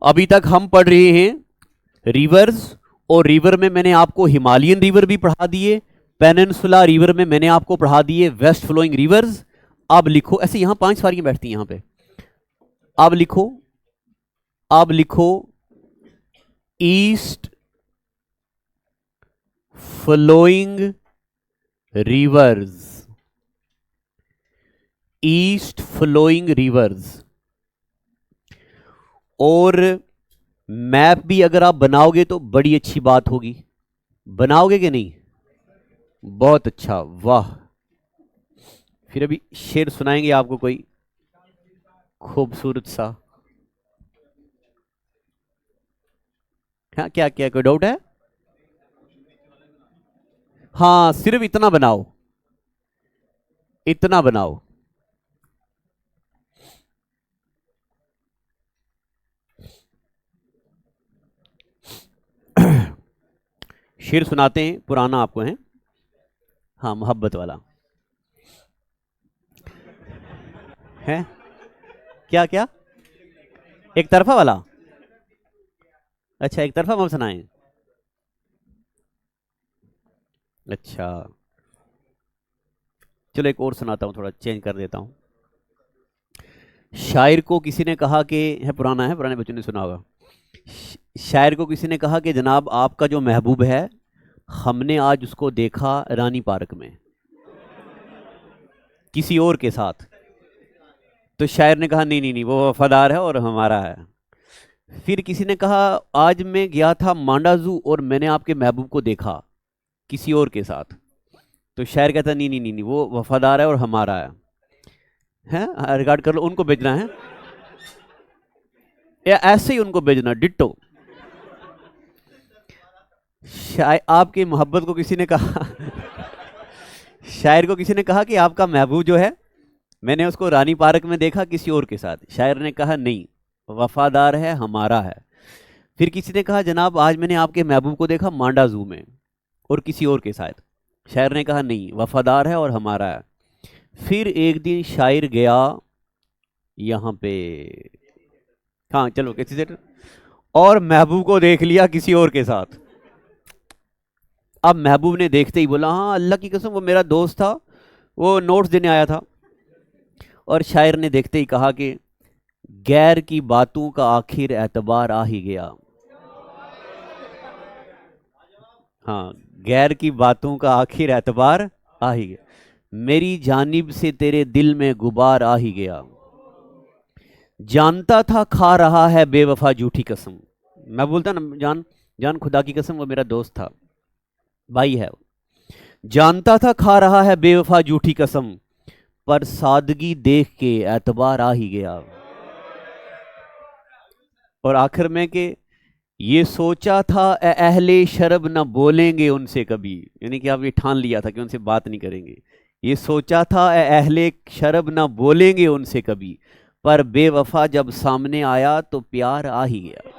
अभी तक हम पढ़ रहे हैं रिवर्स, और रिवर में मैंने आपको हिमालयन रिवर भी पढ़ा दिए, पेनिनसुला रिवर में मैंने आपको पढ़ा दिए वेस्ट फ्लोइंग रिवर्स। अब लिखो, ऐसे यहां 5 सवारियां बैठती हैं यहां पे। अब लिखो, अब लिखो east flowing rivers, east flowing rivers. और मैप भी अगर आप बनाओगे तो बड़ी अच्छी बात होगी। बनाओगे कि नहीं? बहुत अच्छा, वाह। फिर अभी शेर सुनाएंगे आपको कोई खूबसूरत सा। हाँ, क्या क्या कोई डाउट है? हाँ, सिर्फ इतना बनाओ, इतना बनाओ। शेर सुनाते हैं, पुराना आपको है। हाँ, मोहब्बत वाला है। क्या क्या? एक तरफा वाला? अच्छा, एक तरफा हम सुनाएं। अच्छा, चलो एक और सुनाता हूँ, थोड़ा चेंज कर देता हूँ। शायर को किसी ने कहा कि, है पुराना है, पुराने बच्चों ने सुना होगा। शायर को किसी ने कहा कि जनाब आपका जो महबूब है, हमने आज उसको देखा रानी पार्क में किसी और के साथ। तो शायर ने कहा नहीं नहीं नहीं, वो वफादार है और हमारा है। फिर किसी ने कहा आज मैं गया था मांडा जू और मैंने आपके महबूब को देखा किसी और के साथ। तो शायर कहता नहीं नहीं नहीं नहीं, वो वफादार है और हमारा है। रिकॉर्ड कर लो, उनको भेजना है या ऐसे ही उनको भेजना डिट्टो। शायर आपकी मोहब्बत को किसी ने कहा शायर को किसी ने कहा कि आपका महबूब जो है, मैंने उसको रानी पार्क में देखा किसी और के साथ। शायर ने कहा नहीं, वफादार है, हमारा है। फिर किसी ने कहा जनाब आज मैंने आपके महबूब को देखा मांडा जू में और किसी और के साथ। शायर ने कहा नहीं, वफादार है और हमारा है। फिर एक दिन शायर गया यहाँ पे, हाँ चलो किसी से, और महबूब को देख लिया किसी और के साथ। अब महबूब ने देखते ही बोला हाँ अल्लाह की कसम वो मेरा दोस्त था, वो नोट्स देने आया था। और शायर ने देखते ही कहा कि गैर की बातों का आखिर एतबार आ ही गया। हाँ, गैर की बातों का आखिर एतबार आ ही गया, मेरी जानिब से तेरे दिल में गुबार आ ही गया। जानता था खा रहा है बेवफा झूठी कसम। मैं बोलता ना, जान जान खुदा की कसम वो मेरा दोस्त था, भाई है। जानता था खा रहा है बेवफा झूठी कसम, पर सादगी देख के एतबार आ ही गया। और आखिर में कि ये सोचा था अहले शरब न बोलेंगे उनसे कभी, यानी कि आप ये ठान लिया था कि उनसे बात नहीं करेंगे। ये सोचा था अहले शरब न बोलेंगे उनसे कभी, पर बेवफा जब सामने आया तो प्यार आ ही गया।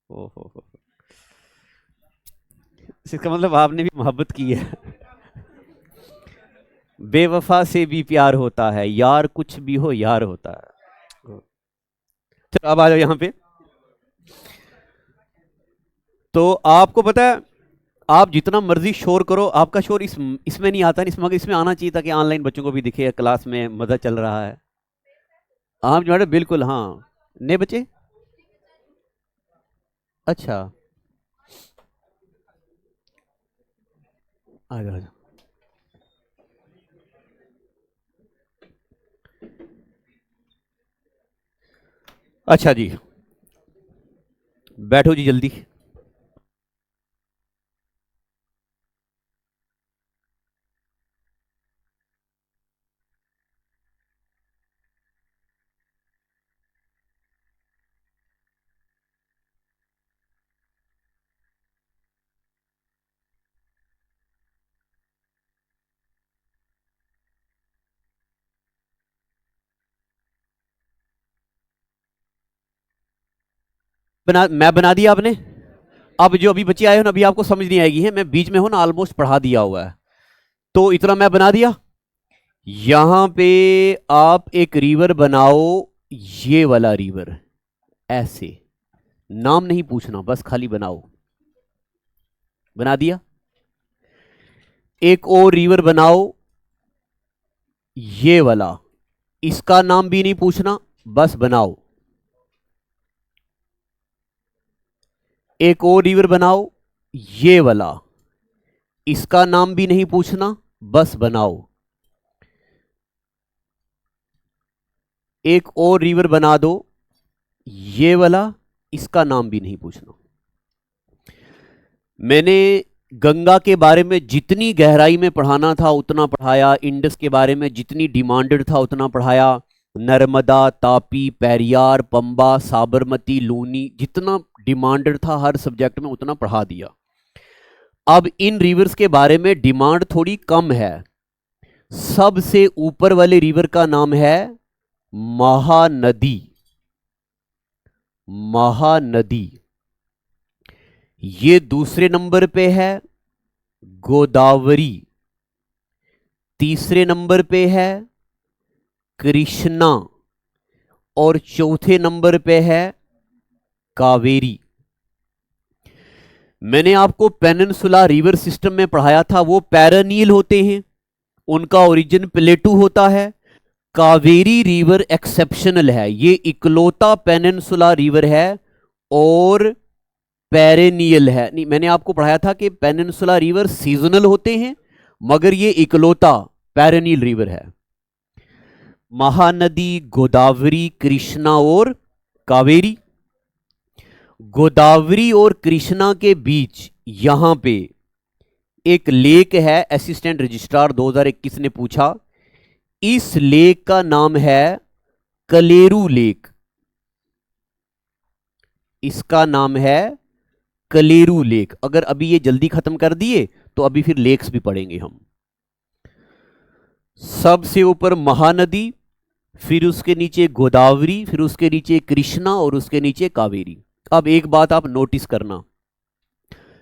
ओहो, इसका मतलब आपने भी मोहब्बत की है। बेवफा से भी प्यार होता है, यार कुछ भी हो यार होता है। चलो अब आ जाओ यहां पे। तो आपको पता है, आप जितना मर्जी शोर करो, आपका शोर इसमें नहीं आता, इसमें आना चाहिए था कि ऑनलाइन बच्चों को भी दिखे, क्लास में मजा चल रहा है। आप जो है बिल्कुल, हाँ ने बच्चे। अच्छा, आ जाओ आ जाओ। अच्छा जी, बैठो जी जल्दी। मैं बना दिया आपने। अब जो अभी बच्चे आए हो ना, अभी आपको समझ नहीं आएगी है, मैं बीच में हूं ना, ऑलमोस्ट पढ़ा दिया हुआ है। तो इतना मैं बना दिया। यहां पे आप एक रिवर बनाओ, ये वाला रिवर, ऐसे, नाम नहीं पूछना, बस खाली बनाओ। बना दिया। एक और रिवर बनाओ, ये वाला, इसका नाम भी नहीं पूछना, बस बनाओ। एक और रिवर बनाओ, ये वाला, इसका नाम भी नहीं पूछना, बस बनाओ। एक और रिवर बना दो, ये वाला, इसका नाम भी नहीं पूछना। मैंने गंगा के बारे में जितनी गहराई में पढ़ाना था उतना पढ़ाया, इंडस के बारे में जितनी डिमांडेड था उतना पढ़ाया, नर्मदा, तापी, पेरियार, पंबा, साबरमती, लूनी, जितना डिमांडेड था हर सब्जेक्ट में उतना पढ़ा दिया। अब इन रिवर्स के बारे में डिमांड थोड़ी कम है। सबसे ऊपर वाले रिवर का नाम है महानदी। महानदी। ये दूसरे नंबर पे है गोदावरी, तीसरे नंबर पे है कृष्णा, और चौथे नंबर पे है कावेरी। मैंने आपको पेनिनसुला रिवर सिस्टम में पढ़ाया था, वो पैरानील होते हैं, उनका ओरिजिन प्लेटू होता है। कावेरी रिवर एक्सेप्शनल है, ये इकलौता पेनिनसुला रिवर है और पेरेनियल है। नहीं, मैंने आपको पढ़ाया था कि पेनिनसुला रिवर सीजनल होते हैं, मगर ये इकलौता पेरेनियल रिवर है। महानदी, गोदावरी, कृष्णा और कावेरी। गोदावरी और कृष्णा के बीच यहां पे एक लेक है, असिस्टेंट रजिस्ट्रार 2021 ने पूछा, इस लेक का नाम है कलेरू लेक। इसका नाम है कलेरू लेक। अगर अभी ये जल्दी खत्म कर दिए तो अभी फिर लेक्स भी पढ़ेंगे हम। सबसे ऊपर महानदी, फिर उसके नीचे गोदावरी, फिर उसके नीचे कृष्णा और उसके नीचे कावेरी। अब एक बात आप नोटिस करना,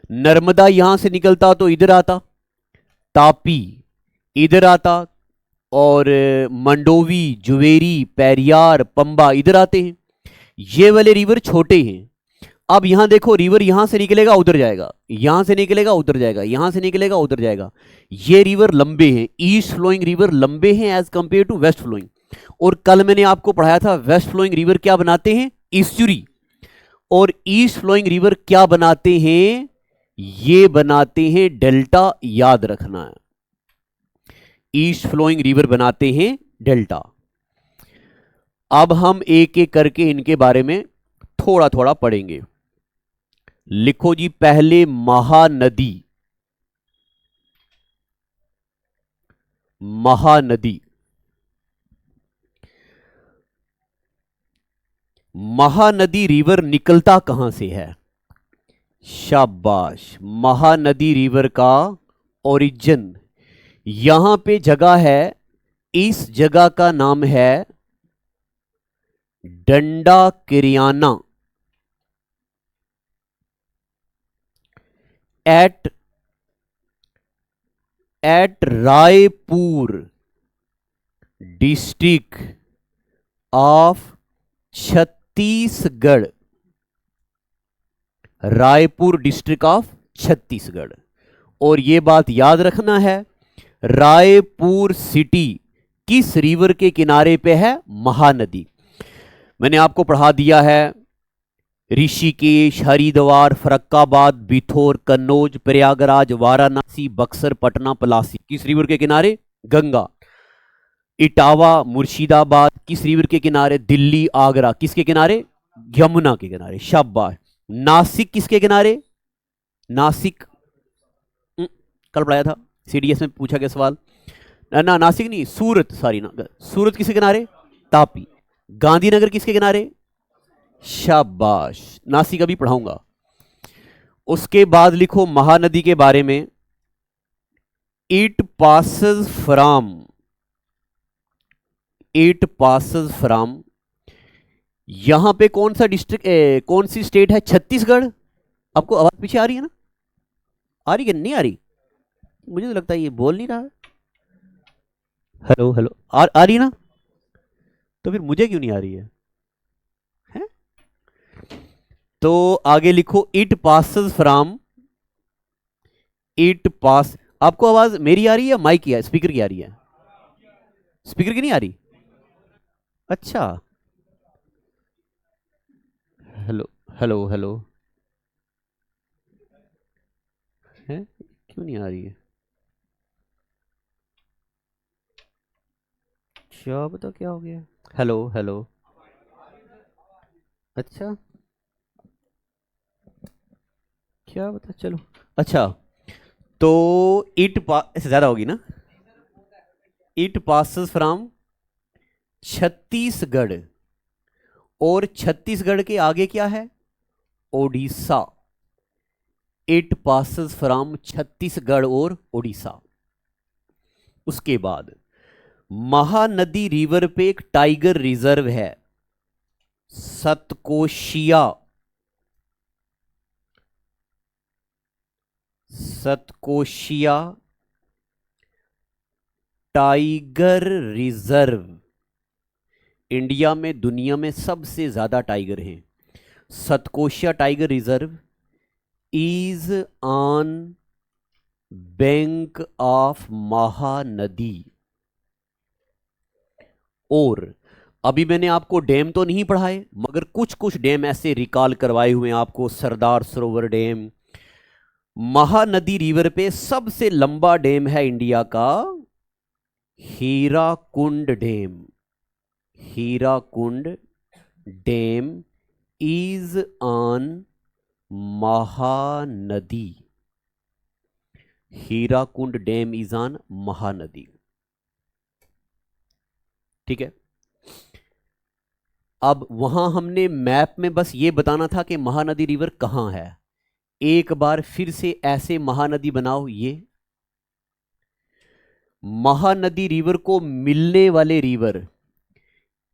नर्मदा यहां से निकलता तो इधर आता, तापी इधर आता, और मंडोवी, जुवेरी, पेरियार, पंबा इधर आते हैं। ये वाले रिवर छोटे हैं। अब यहां देखो, रिवर यहां से निकलेगा उधर जाएगा, यहां से निकलेगा उधर जाएगा, यहां से निकलेगा उधर जाएगा। ये रिवर लंबे हैं, ईस्ट फ्लोइंग रिवर लंबे हैं as compare to west flowing. और कल मैंने आपको पढ़ाया था वेस्ट फ्लोइंग रिवर क्या बनाते हैं, ईस्चुरी, और ईस्ट फ्लोइंग रिवर क्या बनाते हैं, ये बनाते हैं डेल्टा। याद रखना है, ईस्ट फ्लोइंग रिवर बनाते हैं डेल्टा। अब हम एक एक करके इनके बारे में थोड़ा थोड़ा पढ़ेंगे। लिखो जी, पहले महानदी। महानदी। महानदी रिवर निकलता कहां से है? शाबाश। महानदी रिवर का ओरिजिन यहां पे जगह है, इस जगह का नाम है डंडा किरियाना। At Raipur district of Chhattisgarh. Raipur district of Chhattisgarh. और यह बात याद रखना है, रायपुर सिटी किस रिवर के किनारे पे है? महानदी। मैंने आपको पढ़ा दिया है ऋषिकेश, हरिद्वार, फरक्काबाद, बिथोर, कन्नौज, प्रयागराज, वाराणसी, बक्सर, पटना, पलासी किस रिवर के किनारे? गंगा। इटावा, मुर्शिदाबाद किस रिवर के किनारे? दिल्ली, आगरा किसके किनारे? यमुना के किनारे। शाबाश। नासिक किसके किनारे? नासिक कल पढ़ाया था, सीडीएस में पूछा गया सवाल। ना नासिक नहीं, सूरत, सॉरी ना, सूरत किसके किनारे? तापी। गांधीनगर किसके किनारे? शाबाश। नासिक अभी पढ़ाऊंगा। उसके बाद लिखो महानदी के बारे में, इट पासेस फ्रॉम, यहां पे कौन सा डिस्ट्रिक्ट, कौन सी स्टेट है? छत्तीसगढ़। आपको आवाज पीछे आ रही है ना? आ रही है नहीं आ रही? मुझे तो लगता है ये बोल नहीं रहा है। हेलो हेलो, आ रही है ना? तो फिर मुझे क्यों नहीं आ रही है? तो आगे लिखो it passes from, it pass. आपको आवाज मेरी आ रही है या माइक की, स्पीकर की आ रही है? स्पीकर की नहीं आ रही? अच्छा। Hello hello hello. है, क्यों नहीं आ रही है? क्या पता क्या हो गया। Hello hello. अच्छा, क्या पता, चलो। अच्छा, तो इट ऐसे ज्यादा होगी ना। इट पासेस फ्रॉम छत्तीसगढ़, और छत्तीसगढ़ के आगे क्या है? Odisha. It passes from Chhattisgarh और ओडिशा। उसके बाद महानदी रिवर पे एक टाइगर रिजर्व है, Satkosia. Satkosia tiger reserve. India में दुनिया में सबसे ज्यादा टाइगर हैं। Satkosia tiger reserve is on bank of Mahanadi. और अभी मैंने आपको डैम तो नहीं पढ़ाए, मगर कुछ कुछ डैम ऐसे रिकॉल करवाए हुए हैं आपको। सरदार सरोवर डैम, महानदी रिवर पे सबसे लंबा डैम है इंडिया का Hirakud dam. Hirakud dam is on Mahanadi. Hirakud dam is on Mahanadi. ठीक है। अब वहां हमने मैप में बस ये बताना था कि महानदी रिवर कहां है। एक बार फिर से ऐसे महानदी बनाओ। ये महानदी रिवर को मिलने वाले रिवर,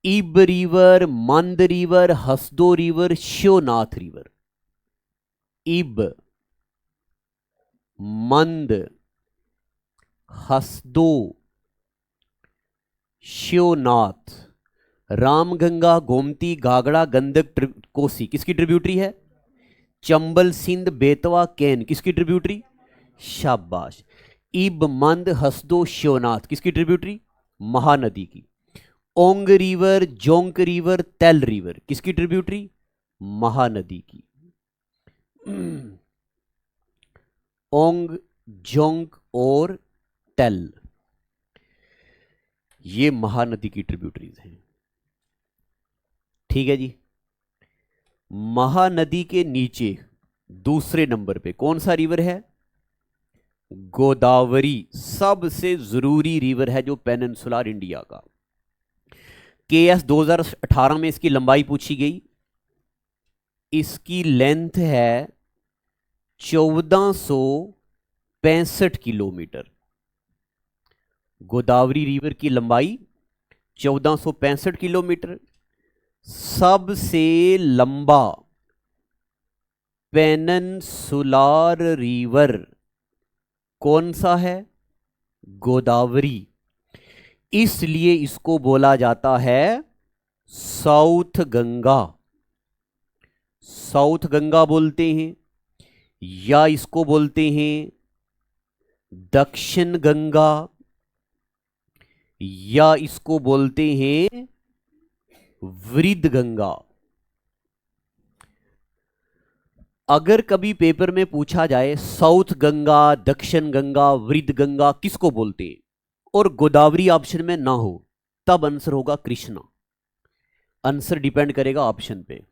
इब रिवर, मंद river, Hasdeo river, Shivnath river. इब, मंद, हसदो, शिवनाथ। रामगंगा, गोमती, घाघरा, गंडक, कोसी किसकी ट्रिब्यूटरी है? चंबल, सिंध, बेतवा, केन किसकी ट्रिब्यूटरी? शाबाश। इब, मंद, हसदो, शिवनाथ किसकी ट्रिब्यूटरी? महानदी की। ओंग रिवर, जोंक रिवर, तेल रिवर किसकी ट्रिब्यूटरी? महानदी की। ओंग, जोंक और तेल, ये महानदी की ट्रिब्यूटरीज हैं। ठीक है जी। महानदी के नीचे दूसरे नंबर पे कौन सा रिवर है? गोदावरी। सबसे जरूरी रिवर है जो पेनिनसुलर इंडिया का। केएस 2018 में इसकी लंबाई पूछी गई। इसकी लेंथ है 1465 किलोमीटर। गोदावरी रिवर की लंबाई 1465 किलोमीटर। सबसे लंबा पेनिनसुलर रिवर कौन सा है? गोदावरी। इसलिए इसको बोला जाता है साउथ गंगा। साउथ गंगा बोलते हैं, या इसको बोलते हैं दक्षिण गंगा, या इसको बोलते हैं वृद्ध गंगा। अगर कभी पेपर में पूछा जाए साउथ गंगा, दक्षिण गंगा, वृद्ध गंगा किसको बोलते हैं, और गोदावरी ऑप्शन में ना हो, तब आंसर होगा कृष्णा। आंसर डिपेंड करेगा ऑप्शन पे।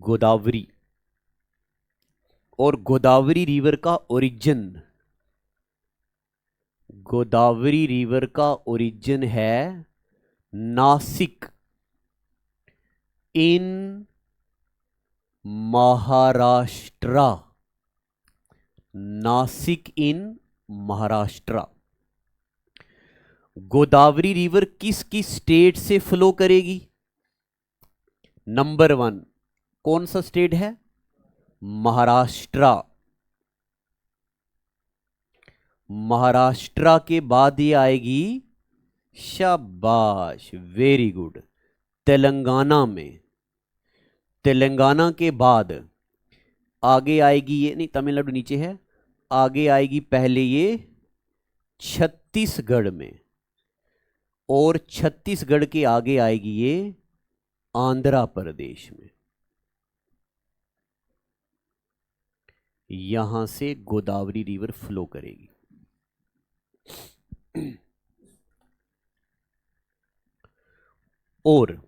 गोदावरी। और गोदावरी रिवर का ओरिजिन, गोदावरी रिवर का ओरिजिन है नासिक इन महाराष्ट्र। नासिक इन महाराष्ट्र। गोदावरी रिवर किस किस स्टेट से फ्लो करेगी? नंबर 1 कौन सा स्टेट है? महाराष्ट्र। महाराष्ट्र के बाद ये आएगी, शाबाश, वेरी गुड, तेलंगाना में, तेलंगाना के बाद आगे आएगी ये, नहीं तमिलनाडु नीचे है, आगे आएगी पहले ये छत्तीसगढ़ में, और छत्तीसगढ़ के आगे आएगी ये आंध्र प्रदेश में। यहां से गोदावरी रिवर फ्लो करेगी। और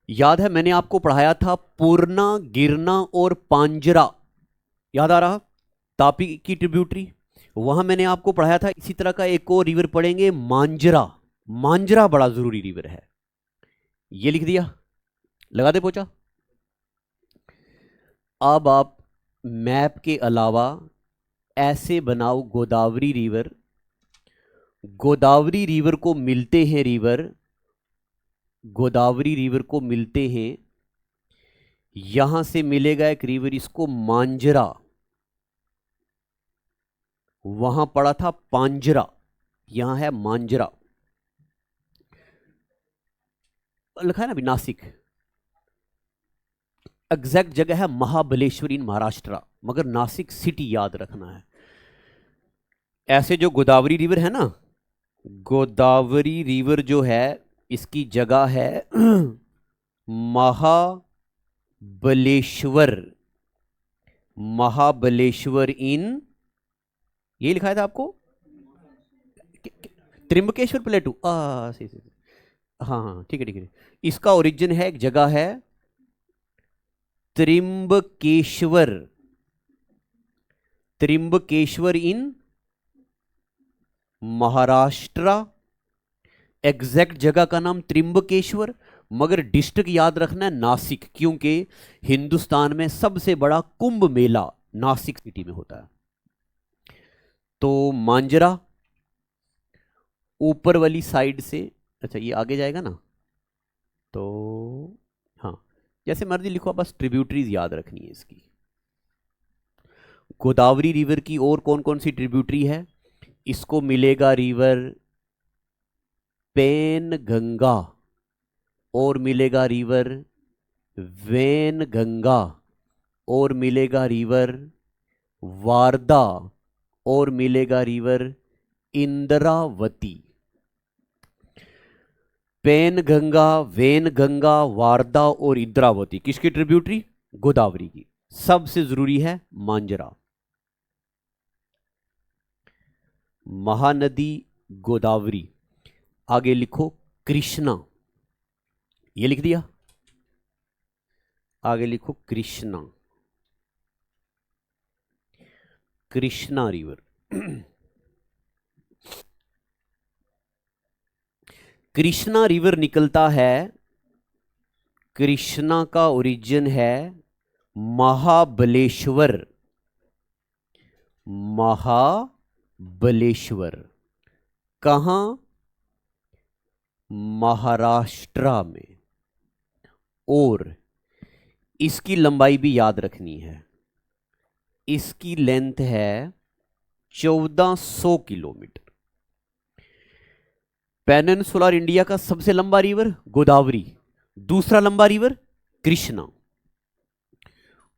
याद है मैंने आपको पढ़ाया था पूर्णा, गिरना और पांजरा, याद आ रहा, तापी की ट्रिब्यूटरी, वहां मैंने आपको पढ़ाया था। इसी तरह का एक और रिवर पढ़ेंगे मांजरा। मांजरा बड़ा जरूरी रिवर है, ये लिख दिया, लगा दे पोचा। अब आप मैप के अलावा ऐसे बनाओ गोदावरी रिवर, गोदावरी रिवर को मिलते हैं रिवर, गोदावरी रिवर को मिलते हैं, यहां से मिलेगा एक रिवर, इसको मांजरा, वहां पड़ा था पांजरा, यहां है मांजरा, लिखा है ना अभी नासिक। एग्जैक्ट जगह है महाबलेश्वर इन महाराष्ट्र, मगर नासिक सिटी याद रखना है। ऐसे जो गोदावरी रिवर है ना, गोदावरी रिवर जो है इसकी जगह है महाबलेश्वर, महाबलेश्वर इन, ये लिखा था आपको त्रिंबकेश्वर प्लेटू, सही सही, हाँ हाँ ठीक है ठीक है। इसका ओरिजिन है, एक जगह है त्रिंबकेश्वर, त्रिंबकेश्वर इन महाराष्ट्र, एग्जैक्ट जगह का नाम त्रिंबकेश्वर, मगर डिस्ट्रिक्ट याद रखना है नासिक, क्योंकि हिंदुस्तान में सबसे बड़ा कुंभ मेला नासिक सिटी में होता है। तो मांजरा ऊपर वाली साइड से, अच्छा ये आगे जाएगा ना, तो हाँ जैसे मर्जी लिखो, बस ट्रिब्यूटरीज याद रखनी है इसकी। गोदावरी रिवर की और कौन कौन सी ट्रिब्यूटरी है, इसको मिलेगा रिवर पेन गंगा, और मिलेगा रिवर वेन गंगा, और मिलेगा रिवर वारदा, और मिलेगा river Indravati. Penganga, Wainganga, Wardha और इंद्रावती किसकी ट्रिब्यूटरी, गोदावरी की। सबसे जरूरी है मांजरा, महानदी गोदावरी, आगे लिखो कृष्णा, ये लिख दिया, आगे लिखो कृष्णा, कृष्णा रिवर। कृष्णा रिवर निकलता है, कृष्णा का ओरिजिन है महाबलेश्वर, महाबलेश्वर कहां, महाराष्ट्र में, और इसकी लंबाई भी याद रखनी है, इसकी लेंथ है 1400 किलोमीटर। पेनिनसुलर इंडिया का सबसे लंबा रिवर गोदावरी, दूसरा लंबा रिवर कृष्णा,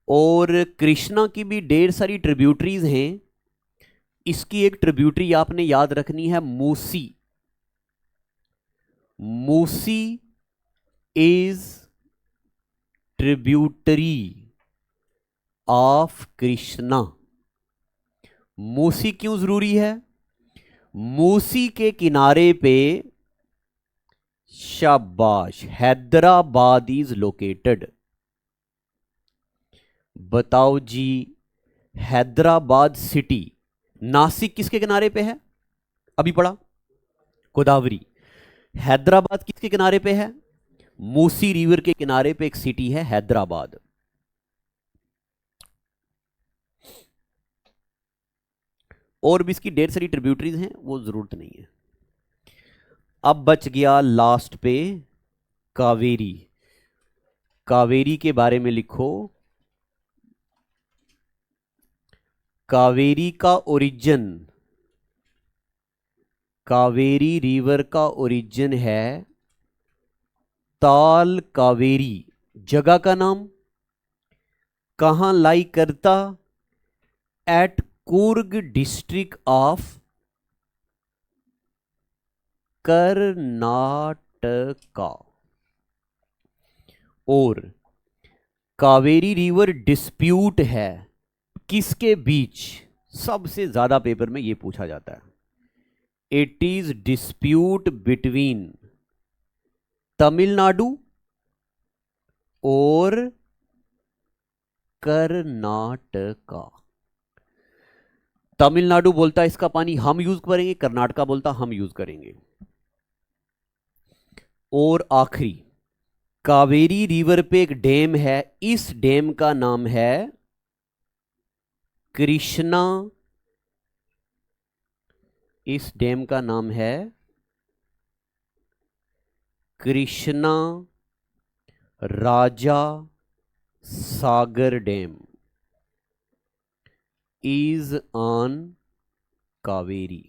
और कृष्णा की भी ढेर सारी ट्रिब्यूटरीज हैं। इसकी एक ट्रिब्यूटरी आपने याद रखनी है Musi, Musi is tributary of Krishna. Musi क्यों जरूरी है, मूसी के किनारे पे, शाबाश, हैदराबाद इज लोकेटेड। बताओ जी, हैदराबाद सिटी नासिक किसके किनारे पे है, अभी पढ़ा गोदावरी। हैदराबाद किसके किनारे पे है, मूसी रिवर के किनारे पे एक सिटी है हैदराबाद। और भी इसकी ढेर सारी ट्रिब्यूटरीज हैं, वो जरूरत नहीं है। अब बच गया लास्ट पे कावेरी, कावेरी के बारे में लिखो। कावेरी का ओरिजिन, कावेरी रिवर का ओरिजिन है ताल कावेरी जगह का नाम, कहां लाई करता, at Coorg district of Karnataka. और कावेरी रिवर डिस्प्यूट है किसके बीच, सबसे ज्यादा पेपर में यह पूछा जाता है। It is dispute between Tamil Nadu और कर्नाटका। तमिलनाडु बोलता है इसका पानी हम यूज करेंगे, कर्नाटका बोलता हम यूज करेंगे। और आखिरी, कावेरी रिवर पे एक डैम है, इस डैम का नाम है कृष्णा। इस डैम का नाम है Krishna Raja Sagar dam, is on Kaveri.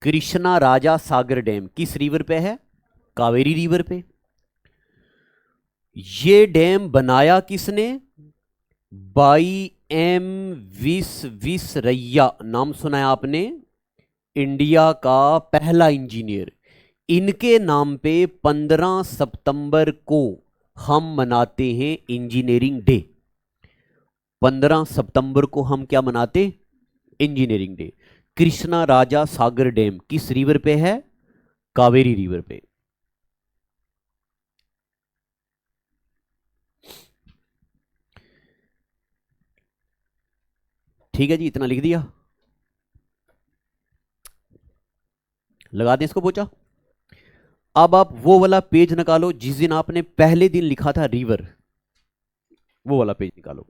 Krishna Raja Sagar dam किस रिवर पे है, कावेरी रिवर पे। ये डैम बनाया किसने, बाई एम विसरैया, नाम सुना है आपने, इंडिया का पहला इंजीनियर। इनके नाम पे 15 सितंबर को हम मनाते हैं इंजीनियरिंग डे। 15 सितंबर को हम क्या मनाते, engineering day. Krishna Raja Sagar dam किस रिवर पे है, कावेरी रिवर पे। ठीक है जी, इतना लिख दिया, लगा दें इसको पोचा। अब आप वो वाला पेज निकालो जिस दिन आपने पहले दिन लिखा था रिवर, वो वाला पेज निकालो।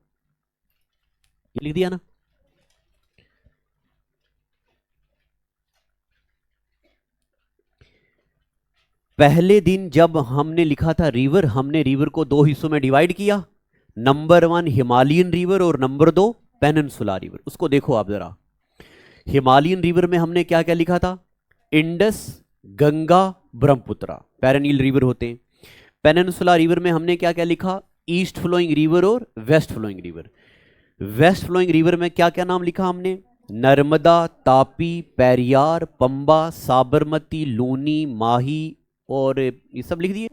ये लिख दिया ना। पहले दिन जब हमने लिखा था रिवर, हमने रिवर को दो हिस्सों में डिवाइड किया, नंबर 1 हिमालयन रिवर और नंबर 2 पेनिनसुला रिवर। उसको देखो आप जरा। हिमालयन रिवर में हमने क्या क्या लिखा था, Indus, Ganga, Brahmaputra, perennial river होते हैं। पेनिनसुला रिवर में हमने क्या क्या लिखा, ईस्ट फ्लोइंग रिवर और west flowing river. West flowing river में क्या क्या नाम लिखा हमने, नर्मदा, तापी, पेरियार, पंबा, साबरमती, लूनी, माही, और ये सब लिख दिए,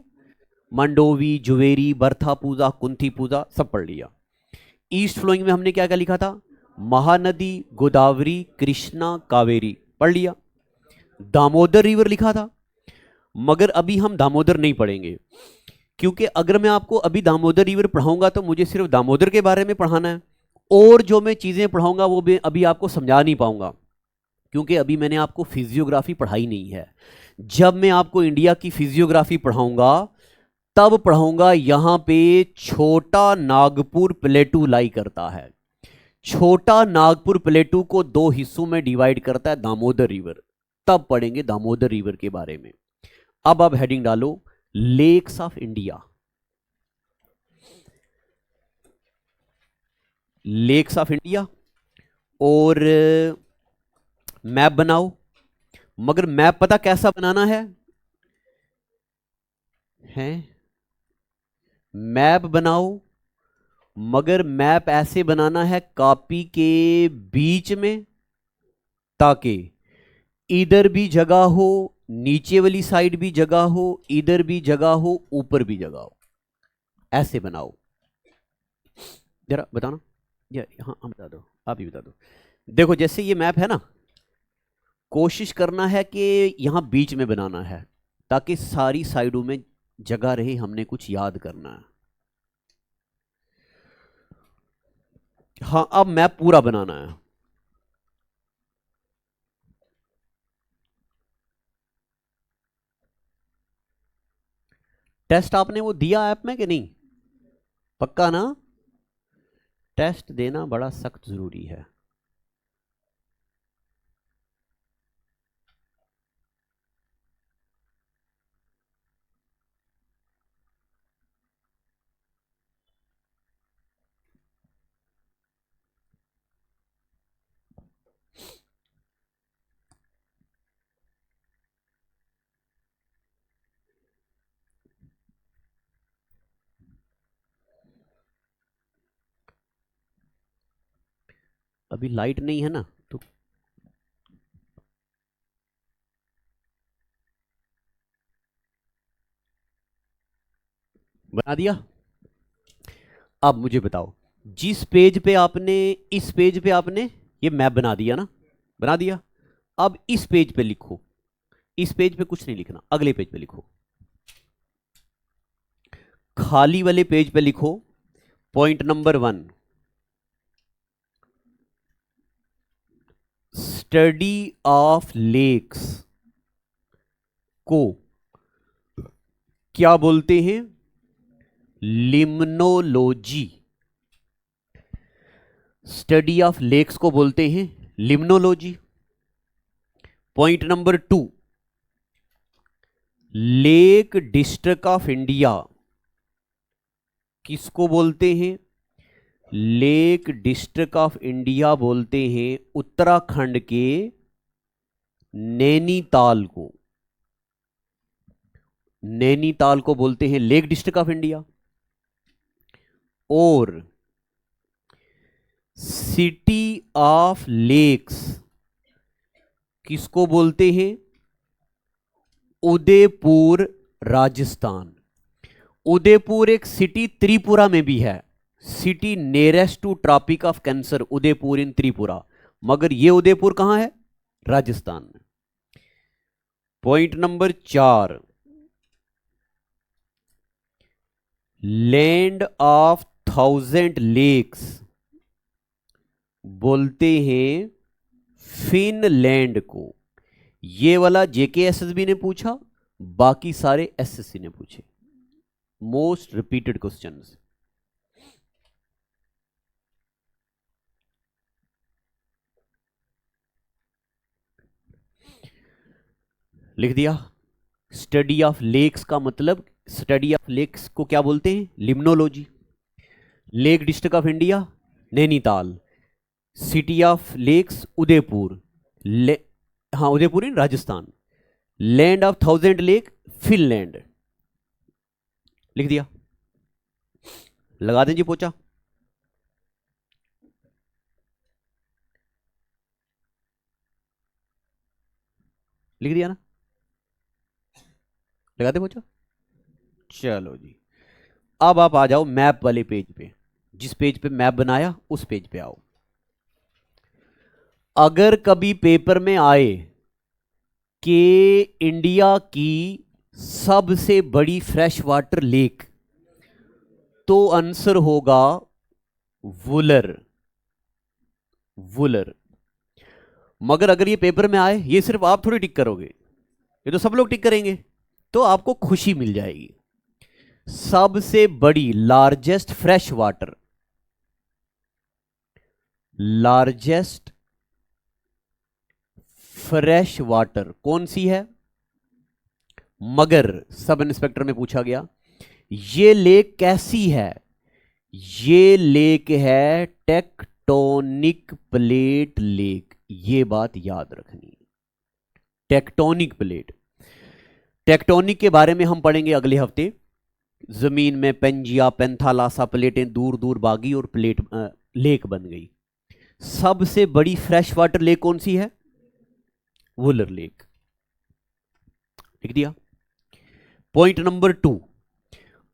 मंडोवी, जुवेरी, बर्था पूजा, कुंती पूजा, सब पढ़ लिया। ईस्ट फ्लोइंग में हमने क्या क्या लिखा था, महानदी, गोदावरी, कृष्णा, कावेरी, पढ़ लिया। दामोदर रिवर लिखा था, मगर अभी हम दामोदर नहीं पढ़ेंगे, क्योंकि अगर मैं आपको अभी दामोदर रिवर पढ़ाऊंगा तो मुझे सिर्फ दामोदर के बारे में पढ़ाना है, और जो मैं चीजें पढ़ाऊंगा वो भी अभी आपको समझा नहीं पाऊंगा, क्योंकि अभी मैंने आपको फिजियोग्राफी पढ़ाई नहीं है। जब मैं आपको इंडिया की फिजियोग्राफी पढ़ाऊंगा तब पढ़ाऊंगा यहां पे छोटा नागपुर प्लेटू लाई करता है। छोटा नागपुर प्लेटू को दो हिस्सों में डिवाइड करता है दामोदर रिवर, तब पढ़ेंगे दामोदर रिवर के बारे में। अब आप हेडिंग डालो, lakes of India. Lakes of India, और मैप बनाओ। मगर मैप पता कैसा बनाना है मैप बनाओ, मगर मैप ऐसे बनाना है कॉपी के बीच में, ताकि इधर भी जगह हो, नीचे वाली साइड भी जगह हो, इधर भी जगह हो, ऊपर भी जगह हो, ऐसे बनाओ। जरा बताना, हाँ हम बता दो, आप ही बता दो। देखो जैसे ये मैप है ना, कोशिश करना है कि यहां बीच में बनाना है, ताकि सारी साइडों में जगह रहे, हमने कुछ याद करना है। हाँ, अब मैप पूरा बनाना है। टेस्ट आपने वो दिया ऐप में कि नहीं, पक्का ना, टेस्ट देना बड़ा सख्त जरूरी है। अभी लाइट नहीं है ना, तो बना दिया। अब मुझे बताओ, जिस पेज पे आपने, इस पेज पे आपने ये मैप बना दिया ना, बना दिया। अब इस पेज पे लिखो, इस पेज पे कुछ नहीं लिखना, अगले पेज पे लिखो, खाली वाले पेज पे लिखो, point number 1, study of lakes को क्या बोलते हैं? लिम्नोलॉजी। स्टडी ऑफ लेक्स को बोलते हैं limnology. Point number 2, lake district of India किसको बोलते हैं? लेक डिस्ट्रिक्ट ऑफ इंडिया बोलते हैं उत्तराखंड के नैनीताल को। नैनीताल को बोलते हैं लेक डिस्ट्रिक्ट ऑफ इंडिया। और सिटी ऑफ लेक्स किसको बोलते हैं? उदयपुर, राजस्थान। उदयपुर एक सिटी त्रिपुरा में भी है, city nearest to tropic of cancer, Udaipur in Tripura, मगर ये उदयपुर कहां है? राजस्थान में। Point number 4, land of 1000 lakes बोलते हैं फिनलैंड को। ये वाला जेकेएसएसबी ने पूछा, बाकी सारे एसएससी ने पूछे, मोस्ट रिपीटेड क्वेश्चंस। लिख दिया। स्टडी ऑफ लेक्स का मतलब, स्टडी ऑफ लेक्स को क्या बोलते हैं? Limnology. Lake district of India Nainital, city of lakes Udaipur, हाँ Udaipur in Rajasthan, land of 1000 lake Finland. लिख दिया। लगा दें जी पोचा। लिख दिया ना, लगा दे पोचा। चलो जी, अब आप आ जाओ मैप वाले पेज पे, जिस पेज पे मैप बनाया उस पेज पे आओ। अगर कभी पेपर में आए कि इंडिया की सबसे बड़ी फ्रेश वाटर लेक, तो आंसर होगा वुलर। वुलर। मगर अगर ये पेपर में आए, ये सिर्फ आप थोड़ी टिक करोगे, ये तो सब लोग टिक करेंगे, तो आपको खुशी मिल जाएगी। सबसे बड़ी, largest fresh water, largest fresh water कौन सी है? मगर सब इंस्पेक्टर में पूछा गया ये लेक कैसी है? ये लेक है टेक्टोनिक प्लेट लेक। ये बात याद रखनी है, टेक्टोनिक प्लेट। टेक्टोनिक के बारे में हम पढ़ेंगे अगले हफ्ते। जमीन में पेंजिया पेंथालासा प्लेटें दूर दूर भागी और प्लेट लेक बन गई। सबसे बड़ी फ्रेश वाटर लेक कौन सी है? वुलर लेक। लिख दिया। पॉइंट नंबर 2,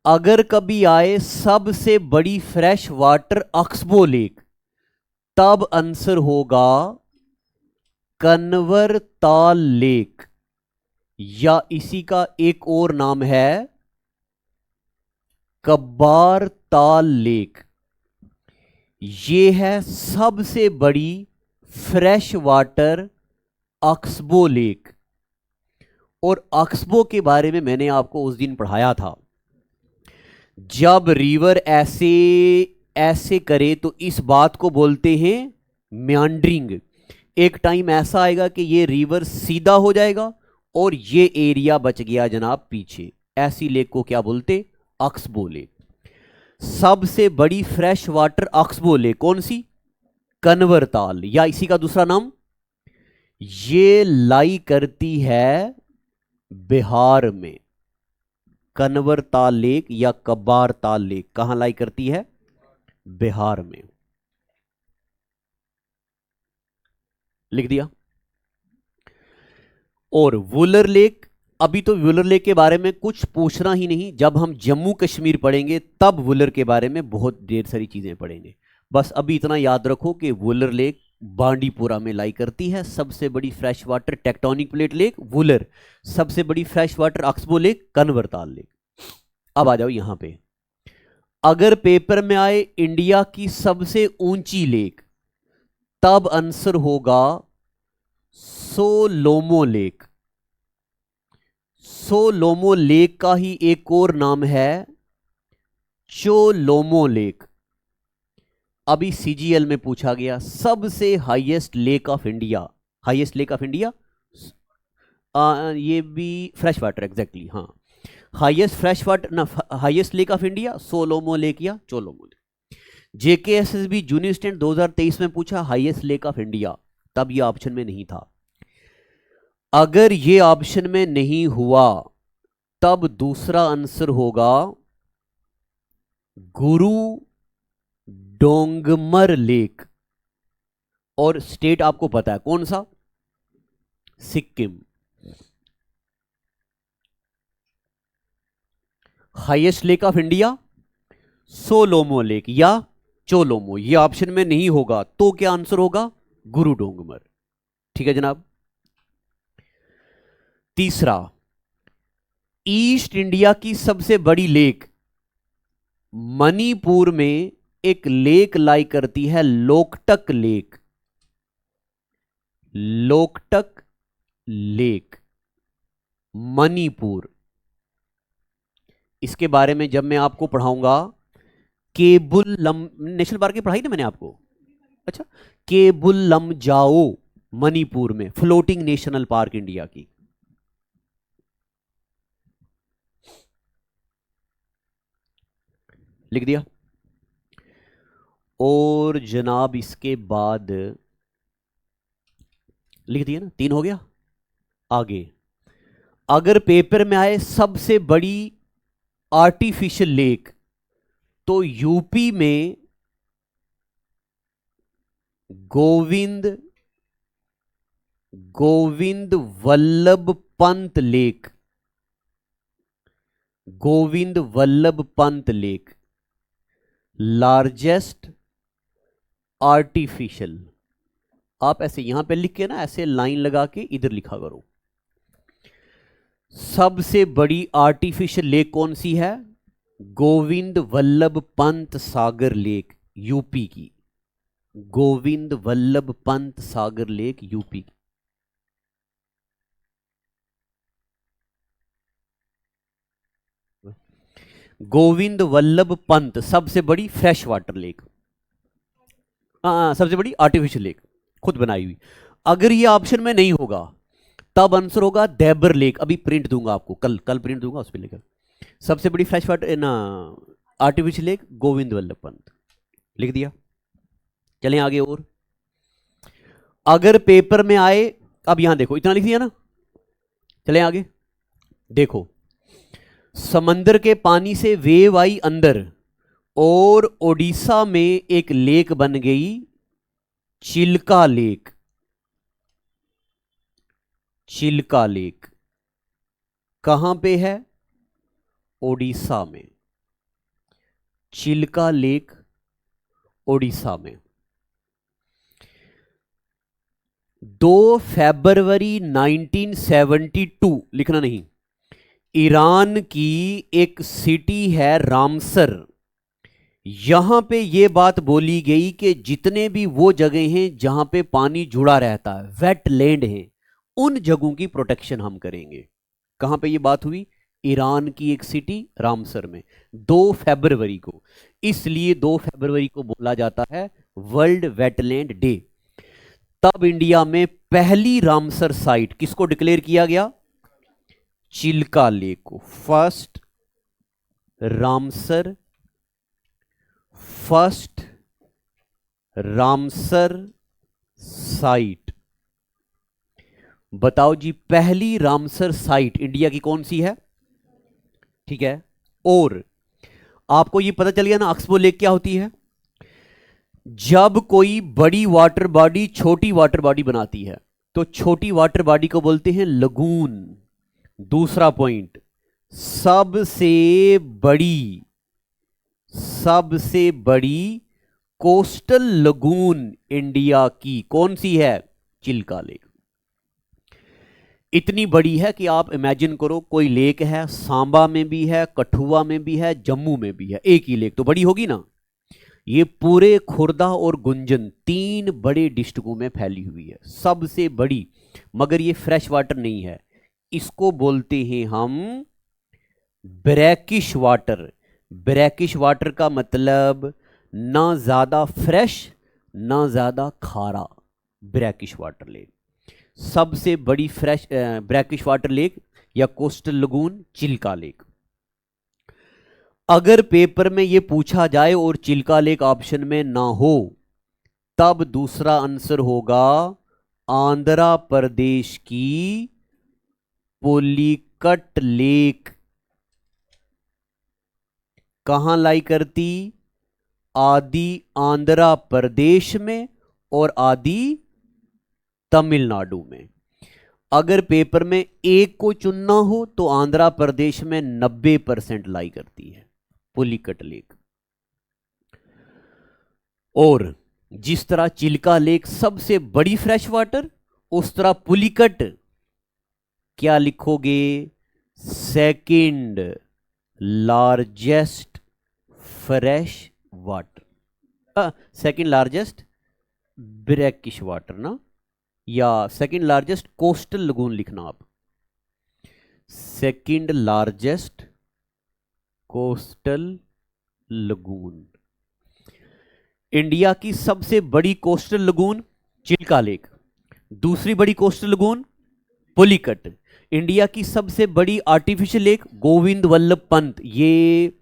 अगर कभी आए सबसे बड़ी फ्रेश वाटर ऑक्सबो लेक, तब आंसर होगा कन्वर ताल लेक, या इसी का एक और नाम है कब्बार ताल लेक। ये है सबसे बड़ी फ्रेश वाटर ऑक्सबो लेक। और ऑक्सबो के बारे में मैंने आपको उस दिन पढ़ाया था, जब रिवर ऐसे ऐसे करे तो इस बात को बोलते हैं म्यांड्रिंग। एक टाइम ऐसा आएगा कि ये रिवर सीधा हो जाएगा और ये एरिया बच गया जनाब पीछे, ऐसी लेक को क्या बोलते? Oxbow lake. सबसे बड़ी फ्रेश वाटर ऑक्सबो लेक कौन सी? कन्वर ताल, या इसी का दूसरा नाम। ये लाई करती है बिहार में। कन्वर ताल लेक या कब्बार ताल लेक कहां लाई करती है? बिहार में। लिख दिया। और वुलर लेक, अभी तो वुलर लेक के बारे में कुछ पूछना ही नहीं, जब हम जम्मू कश्मीर पढ़ेंगे तब वुलर के बारे में बहुत ढेर सारी चीजें पढ़ेंगे। बस अभी इतना याद रखो कि वुलर लेक बांडीपुरा में लाई करती है। सबसे बड़ी fresh water tectonic plate lake Wular, सबसे बड़ी fresh water oxbow lake Kanwartal lake. अब आ जाओ यहां पे, अगर पेपर में आए इंडिया की सबसे ऊंची लेक, तब आंसर होगा सोलोमो लेक। सोलोमो लेक का ही एक और नाम है चोलोमो लेक। अभी सीजीएल में पूछा गया सबसे highest lake of India, highest lake of India, ये भी फ्रेश वाटर एग्जैक्टली, हाँ, हाईएस्ट फ्रेश वाटर ना, highest lake of India Tsolamo lake या Cholamu lake. JKSSB junior stand 2023 में पूछा हाईएस्ट लेक ऑफ इंडिया, तब ये ऑप्शन में नहीं था। अगर ये ऑप्शन में नहीं हुआ तब दूसरा आंसर होगा गुरु डोंगमर लेक। और स्टेट आपको पता है कौन सा, Sikkim. Highest lake of India Tsolamo lake या चोलोमो, ये ऑप्शन में नहीं होगा तो क्या आंसर होगा, गुरु डोंगमर। ठीक है जनाब। तीसरा, ईस्ट इंडिया की सबसे बड़ी लेक, मणिपुर में एक लेक लाई करती है लोकटक लेक। लोकटक लेक मणिपुर, इसके बारे में जब मैं आपको पढ़ाऊंगा, केबुल लम नेशनल पार्क की पढ़ाई ना मैंने आपको, अच्छा, केबुल लमजाओ मणिपुर में फ्लोटिंग नेशनल पार्क इंडिया की। लिख दिया। और जनाब इसके बाद लिख दिया ना, 3 हो गया। आगे, अगर पेपर में आए सबसे बड़ी आर्टिफिशियल लेक, तो यूपी में Govind Vallabh Pant lake, Govind Vallabh Pant lake largest artificial. आप ऐसे यहां पे लिख के ना, ऐसे लाइन लगा के इधर लिखा करो, सबसे बड़ी आर्टिफिशियल लेक कौन सी है, गोविंद वल्लभ पंत सागर लेक यूपी की, गोविंद वल्लभ पंत सागर लेक यूपी की। गोविंद वल्लभ पंत सबसे बड़ी फ्रेश वाटर लेक, सबसे बड़ी आर्टिफिशियल लेक खुद बनाई हुई। अगर ये ऑप्शन में नहीं होगा तब आंसर होगा देबर लेक। अभी प्रिंट दूंगा आपको, कल प्रिंट दूंगा उस पर लेकर, सबसे बड़ी फ्रेश वाटर ना आर्टिफिशियल लेक गोविंद वल्लभ पंत। लिख दिया। चलें आगे। और अगर पेपर में आए, अब यहां देखो, इतना लिख दिया ना, चलें आगे। देखो, समंदर के पानी से वेव आई अंदर और ओडिशा में एक लेक बन गई, चिल्का लेक। चिल्का लेक कहां पे है, ओडिशा में। चिल्का लेक ओडिशा में। 2 फरवरी 1972, लिखना नहीं, ईरान की एक सिटी है रामसर, यहां पे ये बात बोली गई कि जितने भी वो जगह हैं जहां पे पानी जुड़ा रहता है, वेट लैंड है, उन जगहों की प्रोटेक्शन हम करेंगे। कहां पे ये बात हुई, ईरान की एक सिटी रामसर में, 2 फरवरी को। इसलिए 2 फरवरी को बोला जाता है वर्ल्ड वेटलैंड डे। तब इंडिया में पहली रामसर साइट किसको डिक्लेयर किया गया, चिल्का लेक को। First Ramsar site. बताओ जी, पहली रामसर साइट इंडिया की कौन सी है, ठीक है। और आपको ये पता चल गया ना ऑक्सबो लेक क्या होती है। जब कोई बड़ी वाटर बॉडी छोटी वाटर बॉडी बनाती है तो छोटी वाटर बॉडी को बोलते हैं लगून। दूसरा पॉइंट, सबसे बड़ी कोस्टल लगून इंडिया की कौन सी है? चिल्का लेक। इतनी बड़ी है कि आप इमेजिन करो, कोई लेक है, सांबा में भी है, कठुआ में भी है, जम्मू में भी है, एक ही लेक तो बड़ी होगी ना। ये पूरे खुर्दा और गुंजन 3 बड़े डिस्ट्रिक्टों में फैली हुई है, सबसे बड़ी। मगर ये फ्रेश वाटर नहीं है, इसको बोलते हैं हम ब्रैकिश वाटर। ब्रैकिश वाटर का मतलब ना ज्यादा फ्रेश ना ज्यादा खारा, ब्रैकिश वाटर लेक। सबसे बड़ी फ्रेश ब्रैकिश वाटर लेक या कोस्टल लगून चिल्का लेक। अगर पेपर में यह पूछा जाए और चिल्का लेक ऑप्शन में ना हो, तब दूसरा आंसर होगा आंध्र प्रदेश की पुलिकट लेक। कहां लाई करती? आदि आंध्र प्रदेश में और आदि तमिलनाडु में। अगर पेपर में एक को चुनना हो तो आंध्र प्रदेश में 90% लाई करती है पुलिकट लेक। और जिस तरह चिल्का लेक सबसे बड़ी फ्रेश वाटर, उस तरह पुलिकट क्या लिखोगे? Second largest fresh water, second largest brackish water ना, या सेकंड लार्जेस्ट कोस्टल लगून लिखना आप। Second largest coastal lagoon. India की सबसे बड़ी कोस्टल लगून चिल्का लेक, दूसरी बड़ी कोस्टल लगून पुलिकट। इंडिया की सबसे बड़ी आर्टिफिशियल लेक गोविंद वल्लभ पंत। ये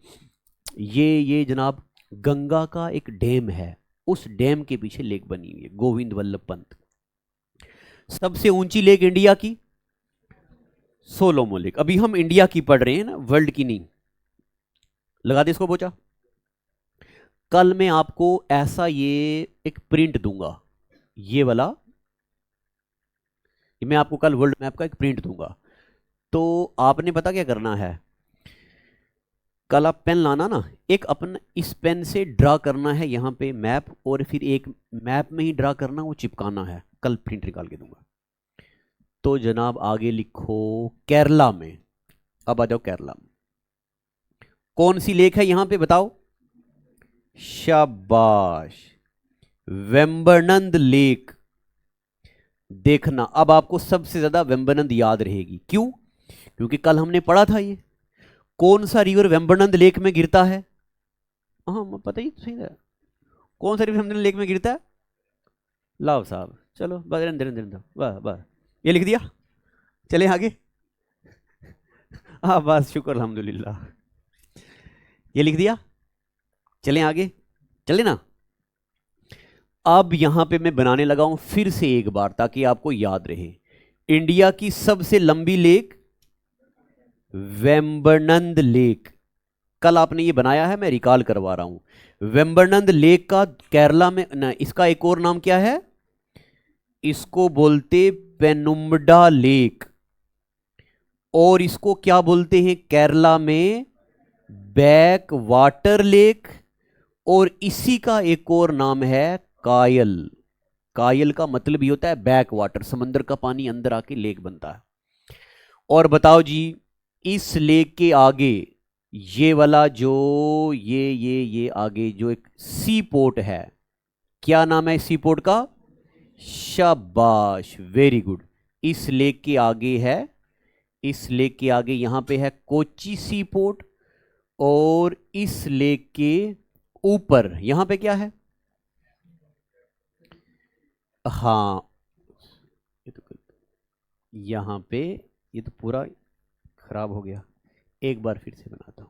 जनाब गंगा का एक डैम है, उस डैम के पीछे लेक बनी हुई है, गोविंद वल्लभ पंत। सबसे ऊंची लेक इंडिया की सोलोमो लेक। अभी हम इंडिया की पढ़ रहे हैं ना, वर्ल्ड की नहीं। लगा दे इसको बोचा। कल मैं आपको ऐसा ये एक प्रिंट दूंगा, ये वाला, मैं आपको कल वर्ल्ड मैप का एक प्रिंट दूंगा। तो आपने पता क्या करना है, कल आप पेन लाना ना, एक अपना इस पेन से ड्रा करना है यहां पे मैप, और फिर एक मैप में ही ड्रा करना, वो चिपकाना है। कल प्रिंट निकाल के दूंगा। तो जनाब आगे लिखो केरला में। अब आ जाओ केरला में, कौन सी लेक है यहां पे बताओ? शाबाश, वेम्बरनंद लेक। देखना अब आपको सबसे ज्यादा वेम्बरनंद याद रहेगी। क्यों? क्योंकि कल हमने पढ़ा था ये। कौन सा रिवर वेम्बरनंद लेक में गिरता है? हाँ पता ही सही है, कौन सा रिवर वेम्बरनंद लेक में गिरता है? लाओ साहब, चलो बस, वाह वाह, ये लिख दिया। चले आगे। हाँ बस शुक्र अल्हम्दुलिल्लाह, ये लिख दिया। चलें आगे, चले ना। अब यहां पे मैं बनाने लगा हूं फिर से एक बार, ताकि आपको याद रहे। इंडिया की सबसे लंबी लेक वेम्बरनंद लेक। कल आपने ये बनाया है, मैं रिकॉल करवा रहा हूं। वेम्बरनंद लेक का केरला में ना, इसका एक और नाम क्या है? इसको बोलते पेनुम्बडा लेक, और इसको क्या बोलते हैं केरला में? Back water lake. और इसी का एक और नाम है कायल। कायल का मतलब ही होता है बैक वाटर, समंदर का पानी अंदर आके लेक बनता है। और बताओ जी, इस लेक के आगे ये वाला जो ये आगे जो एक सी पोर्ट है, क्या नाम है सी पोर्ट का? शाबाश, वेरी गुड। इस लेक के आगे है, इस लेक के आगे यहां पे है कोची सी पोर्ट, और इस लेक के ऊपर यहां पे क्या है? हाँ, यहां पे ये तो पूरा खराब हो गया, एक बार फिर से बनाता हूं।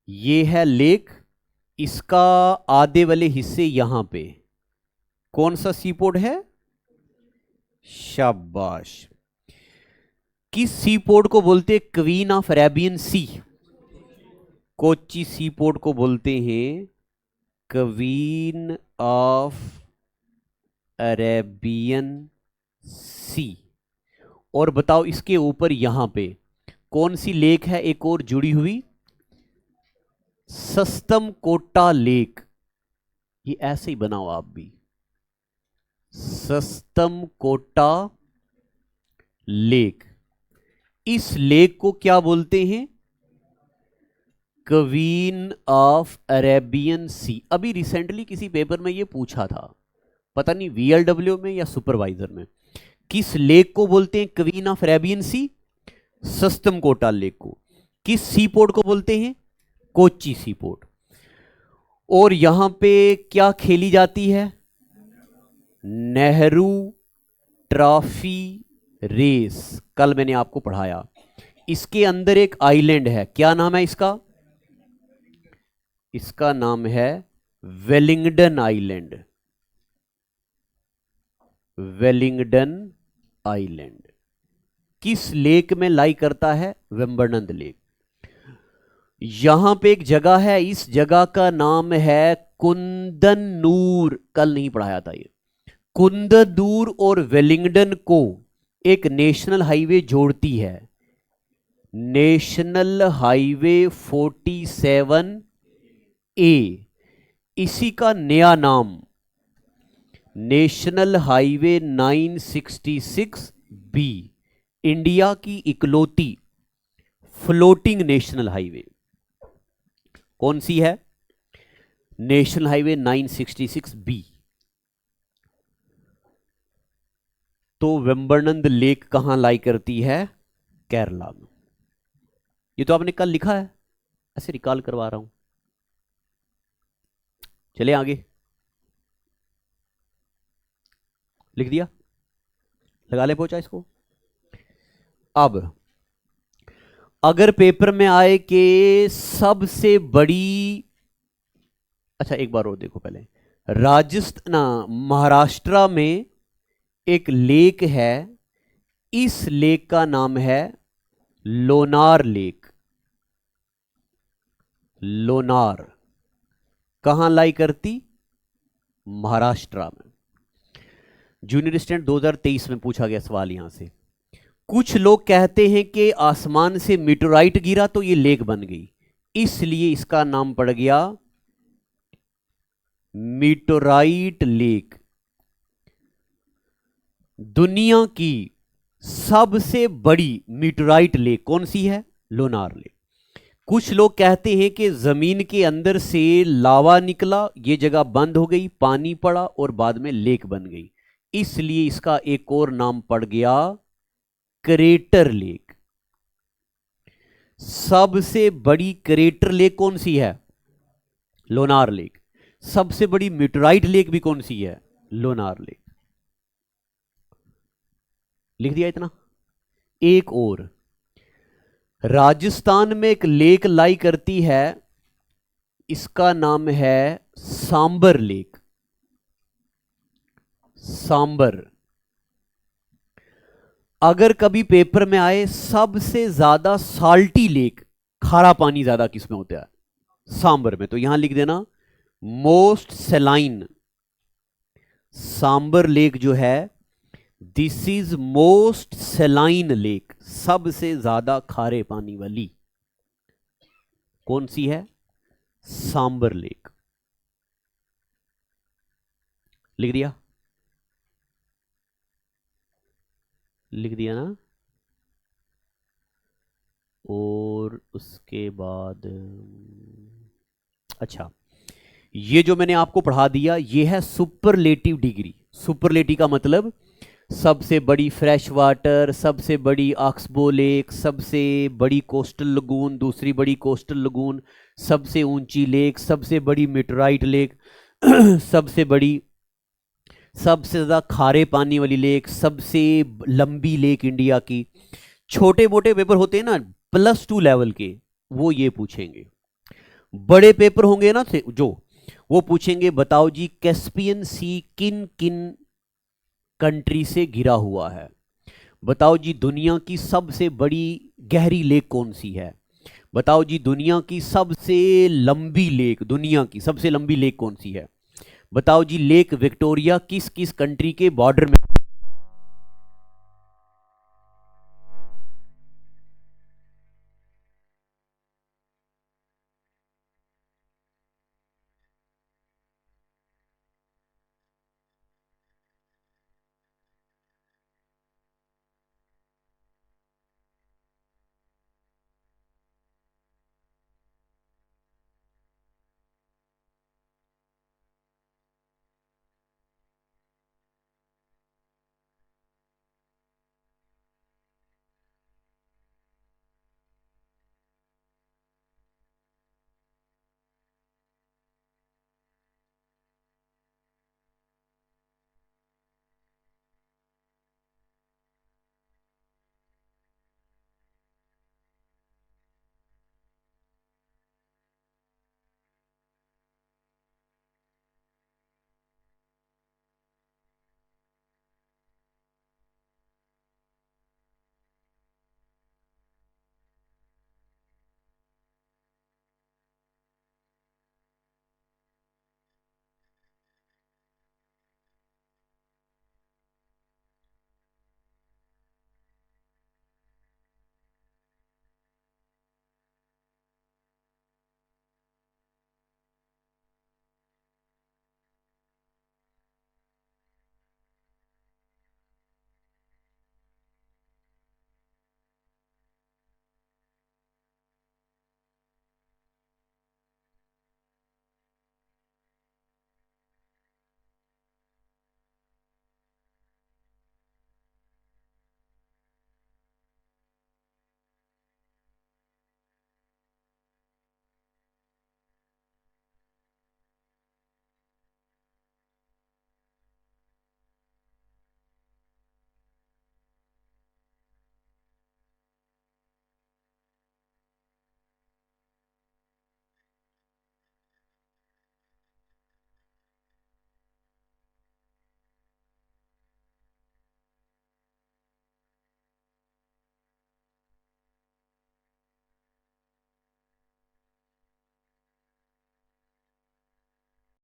ये है लेक, इसका आधे वाले हिस्से यहां पे कौन सा सी पोर्ट है? शाबाश। किस सी पोर्ट को बोलते queen of Arabian sea? Kochi sea port को बोलते हैं क्वीन ऑफ अरेबियन सी। और बताओ इसके ऊपर यहां पे कौन सी लेक है एक और जुड़ी हुई? सस्तम कोटा लेक। ये ऐसे ही बनाओ आप भी, सस्तम कोटा लेक। इस लेक को क्या बोलते हैं? क्वीन ऑफ अरेबियन सी। अभी रिसेंटली किसी पेपर में ये पूछा था, पता नहीं वीएलडब्ल्यू में या सुपरवाइजर में, किस लेक को बोलते हैं queen of Arabian sea? Sasthamkotta lake को। किस सी पोर्ट को बोलते हैं? Kochi sea port. और यहां पे क्या खेली जाती है? Nehru trophy race. कल मैंने आपको पढ़ाया। इसके अंदर एक आइलैंड है, क्या नाम है इसका? इसका नाम है वेलिंगडन आइलैंड। वेलिंगडन आइलैंड किस लेक में लाई करता है? वेम्बरनंद लेक। यहां पे एक जगह है, इस जगह का नाम है कुंदनूर। कल नहीं पढ़ाया था ये। कुंदनूर और वेलिंगडन को एक नेशनल हाईवे जोड़ती है, नेशनल हाईवे 47A। इसी का नया नाम नेशनल हाईवे 966B, इंडिया की इकलौती फ्लोटिंग नेशनल हाईवे कौन सी है? National highway 966B। तो वेम्बरनंद लेक कहां लाई करती है? केरला में। ये तो आपने कल लिखा है, ऐसे रिकॉल करवा रहा हूं। चले आगे, लिख दिया, लगा ले पोचा इसको। अब अगर पेपर में आए कि सबसे बड़ी, अच्छा एक बार और देखो पहले, राजस्थान महाराष्ट्र में एक लेक है, इस लेक का नाम है लोनार लेक। लोनार कहां लाई करती? महाराष्ट्र में। जूनियर स्टैंड 2023 में पूछा गया सवाल यहां से। कुछ लोग कहते हैं कि आसमान से मीटोराइट गिरा तो ये लेक बन गई, इसलिए इसका नाम पड़ गया मीटोराइट लेक। दुनिया की सबसे बड़ी मीटोराइट लेक कौन सी है? लोनार लेक। कुछ लोग कहते हैं कि जमीन के अंदर से लावा निकला, ये जगह बंद हो गई, पानी पड़ा और बाद में लेक बन गई, इसलिए इसका एक और नाम पड़ गया क्रेटर लेक। सबसे बड़ी क्रेटर लेक कौन सी है? लोनार लेक। सबसे बड़ी मीटोराइट लेक भी कौन सी है? लोनार लेक। लिख दिया इतना। एक और, राजस्थान में एक लेक लाई करती है, इसका नाम है सांबर लेक। सांबर। अगर कभी पेपर में आए सबसे ज्यादा साल्टी लेक, खारा पानी ज्यादा किसमें होता है? सांबर में, तो यहां लिख देना मोस्ट सेलाइन। सांबर लेक जो है, दिस इज मोस्ट सेलाइन लेक, सबसे ज्यादा खारे पानी वाली कौन सी है? सांबर लेक। लिख दिया? लिख दिया ना। और उसके बाद अच्छा, ये जो मैंने आपको पढ़ा दिया ये है सुपरलेटिव डिग्री। सुपरलेटिव का मतलब सबसे बड़ी फ्रेश वाटर, सबसे बड़ी ऑक्सबो लेक, सबसे बड़ी कोस्टल लगून, दूसरी बड़ी कोस्टल लगून, सबसे ऊंची लेक, सबसे बड़ी मीटोराइट लेक, सबसे बड़ी, सबसे ज्यादा खारे पानी वाली लेक, सबसे लंबी लेक इंडिया की। छोटे मोटे पेपर होते हैं ना +2 लेवल के, वो ये पूछेंगे। बड़े पेपर होंगे ना जो, वो पूछेंगे बताओ जी कैस्पियन सी किन किन कंट्री से घिरा हुआ है। बताओ जी दुनिया की सबसे बड़ी गहरी लेक कौन सी है। बताओ जी, दुनिया की सबसे लंबी लेक, दुनिया की सबसे लंबी लेक कौन सी है? बताओ जी, लेक विक्टोरिया किस किस कंट्री के बॉर्डर में